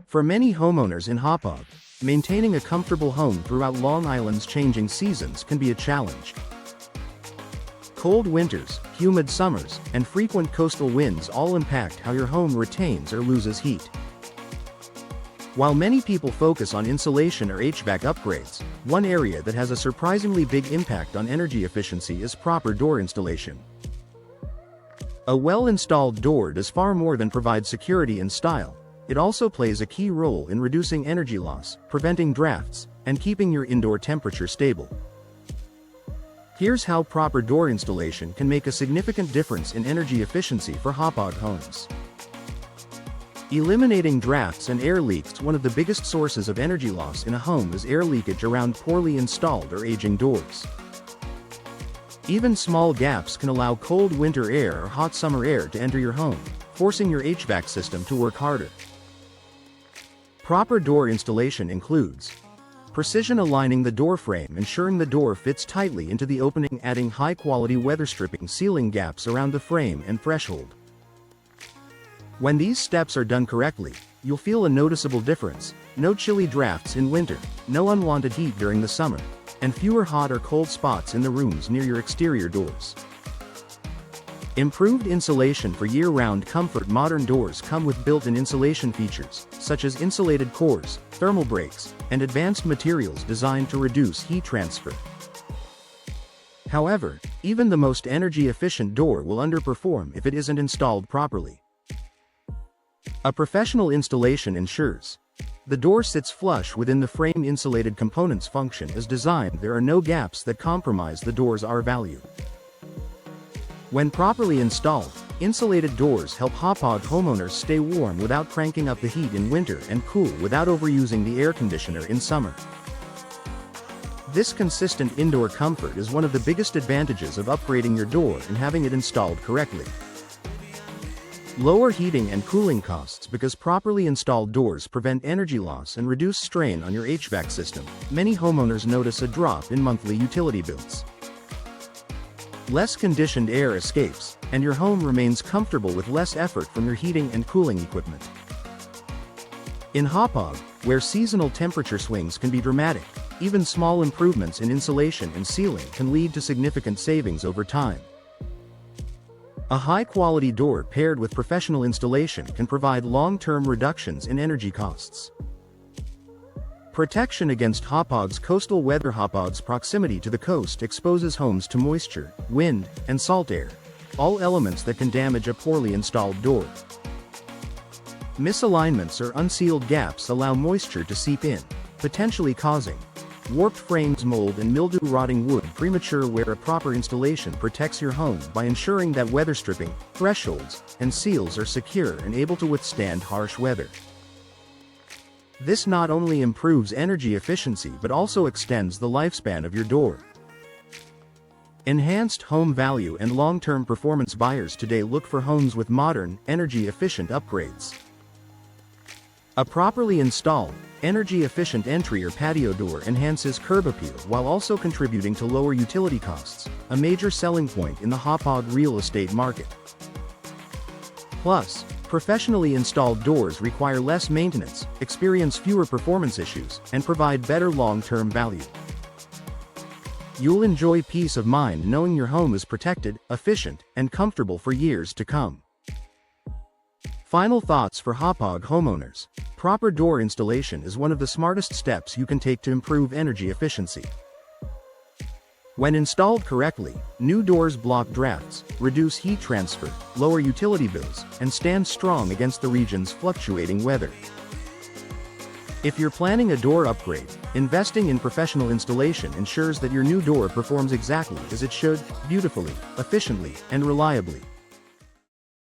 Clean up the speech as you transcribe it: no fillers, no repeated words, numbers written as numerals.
For many homeowners in Hauppauge, maintaining a comfortable home throughout Long Island's changing seasons can be a challenge. Cold winters, humid summers, and frequent coastal winds all impact how your home retains or loses heat. While many people focus on insulation or HVAC upgrades, one area that has a surprisingly big impact on energy efficiency is proper door installation. A well-installed door does far more than provide security and style. It also plays a key role in reducing energy loss, preventing drafts, and keeping your indoor temperature stable. Here's how proper door installation can make a significant difference in energy efficiency for Hauppauge homes. Eliminating drafts and air leaks. One of the biggest sources of energy loss in a home is air leakage around poorly installed or aging doors. Even small gaps can allow cold winter air or hot summer air to enter your home, forcing your HVAC system to work harder. Proper door installation includes precision aligning the door frame, ensuring the door fits tightly into the opening, adding high-quality weather-stripping sealing gaps around the frame and threshold. When these steps are done correctly, you'll feel a noticeable difference: no chilly drafts in winter, no unwanted heat during the summer, and fewer hot or cold spots in the rooms near your exterior doors. Improved insulation for year-round comfort. Modern doors come with built-in insulation features, such as insulated cores, thermal breaks, and advanced materials designed to reduce heat transfer. However, even the most energy-efficient door will underperform if it isn't installed properly. A professional installation ensures the door sits flush within the frame. Insulated components function as designed. There are no gaps that compromise the door's R value. When properly installed, insulated doors help Hauppauge homeowners stay warm without cranking up the heat in winter and cool without overusing the air conditioner in summer. This consistent indoor comfort is one of the biggest advantages of upgrading your door and having it installed correctly. Lower heating and cooling costs. Because properly installed doors prevent energy loss and reduce strain on your HVAC system, many homeowners notice a drop in monthly utility bills. Less conditioned air escapes, and your home remains comfortable with less effort from your heating and cooling equipment. In Hauppauge, where seasonal temperature swings can be dramatic, even small improvements in insulation and sealing can lead to significant savings over time. A high-quality door paired with professional installation can provide long-term reductions in energy costs. Protection against Hauppauge's coastal weather. Hauppauge's proximity to the coast exposes homes to moisture, wind, and salt air, all elements that can damage a poorly installed door. Misalignments or unsealed gaps allow moisture to seep in, potentially causing warped frames, mold, and mildew. Rotting wood. Premature wear. A proper installation protects your home by ensuring that weather stripping, thresholds, and seals are secure and able to withstand harsh weather. This not only improves energy efficiency but also extends the lifespan of your door. Enhanced home value and long-term performance. Buyers today look for homes with modern, energy-efficient upgrades. A properly installed, energy-efficient entry or patio door enhances curb appeal while also contributing to lower utility costs, a major selling point in the Hauppauge real estate market. Plus, professionally installed doors require less maintenance, experience fewer performance issues, and provide better long-term value. You'll enjoy peace of mind knowing your home is protected, efficient, and comfortable for years to come. Final thoughts for Hauppauge homeowners. Proper door installation is one of the smartest steps you can take to improve energy efficiency. When installed correctly, new doors block drafts, reduce heat transfer, lower utility bills, and stand strong against the region's fluctuating weather. If you're planning a door upgrade, investing in professional installation ensures that your new door performs exactly as it should: beautifully, efficiently, and reliably.